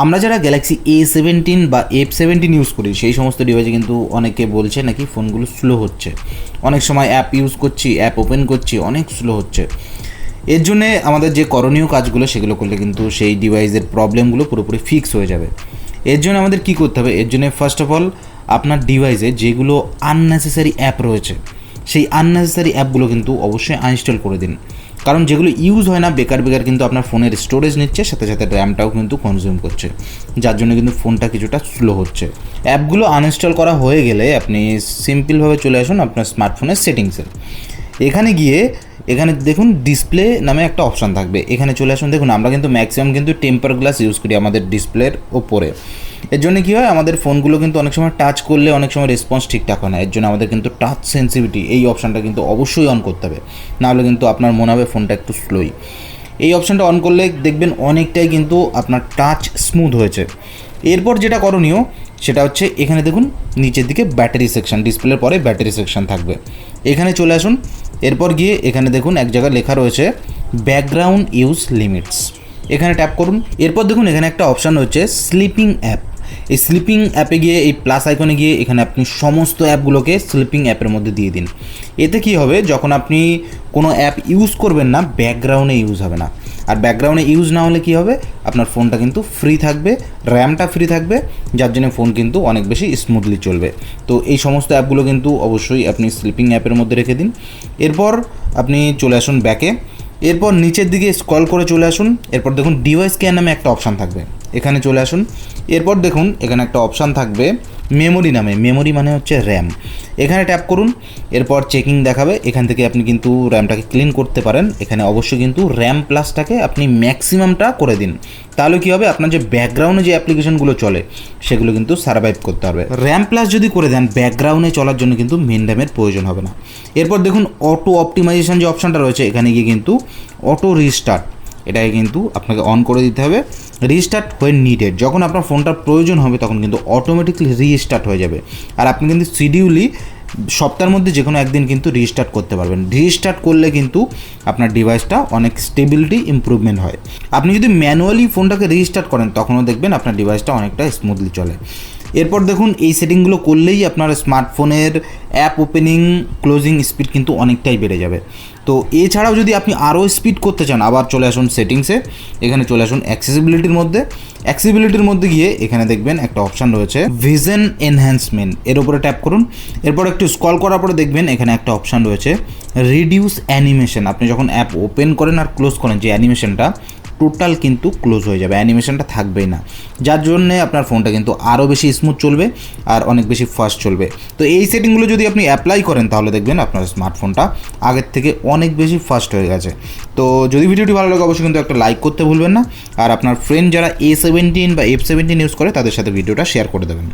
আমরা যারা Galaxy A17 বা F17 ইউজ করি সেই সমস্ত ডিভাইসে কিন্তু অনেকে বলছে নাকি ফোনগুলো স্লো হচ্ছে, অনেক সময় অ্যাপ ইউজ করছি, অ্যাপ ওপেন করছি, অনেক স্লো হচ্ছে। এর জন্যে আমাদের যে করণীয় কাজগুলো সেগুলো করলে কিন্তু সেই ডিভাইসের প্রবলেমগুলো পুরোপুরি ফিক্স হয়ে যাবে। এর জন্য আমাদের কী করতে হবে? এর জন্য ফার্স্ট অফ অল আপনার ডিভাইসে যেগুলো আননেসেসারি অ্যাপ রয়েছে সেই আননেসেসারি অ্যাপগুলো কিন্তু অবশ্যই আনইনস্টল করে দিন, কারণ যেগুলো ইউজ হয় না বেকার কিন্তু আপনার ফোনের স্টোরেজ নিচ্ছে, সাথে সাথে র্যামটাও কিন্তু কনজিউম করছে, যার জন্য কিন্তু ফোনটা কিছুটা স্লো হচ্ছে। অ্যাপগুলো আনইনস্টল করা হয়ে গেলে আপনি সিম্পলভাবে চলে আসুন আপনার স্মার্টফোনের সেটিংসে। এখানে গিয়ে এখানে দেখুন ডিসপ্লে নামে একটা অপশান থাকবে, এখানে চলে আসুন। দেখুন আমরা কিন্তু ম্যাক্সিমাম কিন্তু টেম্পার গ্লাস ইউজ করি আমাদের ডিসপ্লের ওপরে। এর জন্য কী হয়, আমাদের ফোনগুলো কিন্তু অনেক সময় টাচ করলে অনেক সময় রেসপন্স ঠিকঠাক হয় না। এর জন্য আমাদের কিন্তু টাচ সেন্সিভিটি এই অপশানটা কিন্তু অবশ্যই অন করতে হবে, নাহলে কিন্তু আপনার মনে হবে ফোনটা একটু স্লোই। এই অপশানটা অন করলে দেখবেন অনেকটাই কিন্তু আপনার টাচ স্মুথ হয়েছে। এরপর যেটা করণীয় সেটা হচ্ছে এখানে দেখুন নিচের দিকে ব্যাটারি সেকশন, ডিসপ্লের পরে ব্যাটারি সেকশন থাকবে, এখানে চলে আসুন। এরপর গিয়ে এখানে দেখুন এক জায়গায় লেখা রয়েছে ব্যাকগ্রাউন্ড ইউজ লিমিটস, এখানে ট্যাপ করুন। এরপর দেখুন এখানে একটা অপশান রয়েছে স্লিপিং অ্যাপ। এই স্লিপিং অ্যাপে গিয়ে এই প্লাস আইকনে গিয়ে এখানে আপনি সমস্ত অ্যাপগুলোকে স্লিপিং অ্যাপের মধ্যে দিয়ে দিন। এতে কী হবে, যখন আপনি কোনো অ্যাপ ইউজ করবেন না ব্যাকগ্রাউন্ডে ইউজ হবে না। আর ব্যাকগ্রাউন্ডে ইউজ না হলে কী হবে, আপনার ফোনটা কিন্তু ফ্রি থাকবে, র্যামটা ফ্রি থাকবে, যার জন্য ফোন কিন্তু অনেক বেশি স্মুথলি চলবে। তো এই সমস্ত অ্যাপগুলো কিন্তু অবশ্যই আপনি স্লিপিং অ্যাপের মধ্যে রেখে দিন। এরপর আপনি চলে আসুন ব্যাকে। এরপর নিচের দিকে স্ক্রল করে চলে আসুন। এরপর দেখুন ডিভাইস কেয়ার নামে একটা অপশান থাকবে, এখানে চলে আসুন। এরপর দেখুন এখানে একটা অপশান থাকবে মেমোরি নামে, মেমোরি মানে হচ্ছে র্যাম, এখানে ট্যাপ করুন। এরপর চেকিং দেখাবে, এখান থেকে আপনি কিন্তু র্যামটাকে ক্লিন করতে পারেন। এখানে অবশ্যই কিন্তু র্যাম প্লাসটাকে আপনি ম্যাক্সিমামটা করে দিন, তাহলে কী হবে, আপনার যে ব্যাকগ্রাউন্ডে যে অ্যাপ্লিকেশনগুলো চলে সেগুলো কিন্তু সার্ভাইভ করতে পারবে। র্যাম প্লাস যদি করে দেন ব্যাকগ্রাউন্ডে চলার জন্য কিন্তু মেন র্যামের প্রয়োজন হবে না। এরপর দেখুন অটো অপটিমাইজেশন যে অপশানটা রয়েছে, এখানে গিয়ে কিন্তু অটো রিস্টার্ট এটাকে কিন্তু আপনাকে অন করে দিতে হবে। রিস্টার্ট হোয়েন নিডেড, যখন আপনার ফোনটার প্রয়োজন হবে তখন কিন্তু অটোমেটিকলি রিস্টার্ট হয়ে যাবে। আর আপনি কিন্তু শিডিউলি সপ্তাহের মধ্যে যে কোনো একদিন কিন্তু রিস্টার্ট করতে পারবেন। রিস্টার্ট করলে কিন্তু আপনার ডিভাইসটা অনেক স্টেবিলিটি ইমপ্রুভমেন্ট হয়। আপনি যদি ম্যানুয়ালি ফোনটাকে রিস্টার্ট করেন তখনও দেখবেন আপনার ডিভাইসটা অনেকটা স্মুথলি চলে। এরপর দেখুন এই সেটিংগুলো করলেই আপনার স্মার্টফোনের অ্যাপ ওপেনিং ক্লোজিং স্পিড কিন্তু অনেকটাই বেড়ে যাবে। তো এছাড়াও যদি আপনি আরও স্পিড করতে চান, আবার চলে আসুন সেটিংসে, এখানে চলে আসুন অ্যাক্সেসিবিলিটির মধ্যে। অ্যাক্সেসিবিলিটির মধ্যে গিয়ে এখানে দেখবেন একটা অপশান রয়েছে ভিশন এনহ্যান্সমেন্ট, এর উপরে ট্যাপ করুন। এরপর একটু স্ক্রল করার পরে দেখবেন এখানে একটা অপশান রয়েছে রিডিউস অ্যানিমেশন। আপনি যখন অ্যাপ ওপেন করেন আর ক্লোজ করেন যে অ্যানিমেশনটা টোটাল কিন্তু ক্লোজ হয়ে যাবে, অ্যানিমেশনটা থাকবেই না, যার জন্যে আপনার ফোনটা কিন্তু আরও বেশি স্মুথ চলবে আর অনেক বেশি ফাস্ট চলবে। তো এই সেটিংগুলো যদি আপনি অ্যাপ্লাই করেন তাহলে দেখবেন আপনার স্মার্টফোনটা আগের থেকে অনেক বেশি ফাস্ট হয়ে গেছে। তো যদি ভিডিওটি ভালো লাগে অবশ্যই কিন্তু একটা লাইক করতে ভুলবেন না, আর আপনার ফ্রেন্ড যারা A17 বা F17 ইউজ করে তাদের সাথে ভিডিওটা শেয়ার করে দেবেন।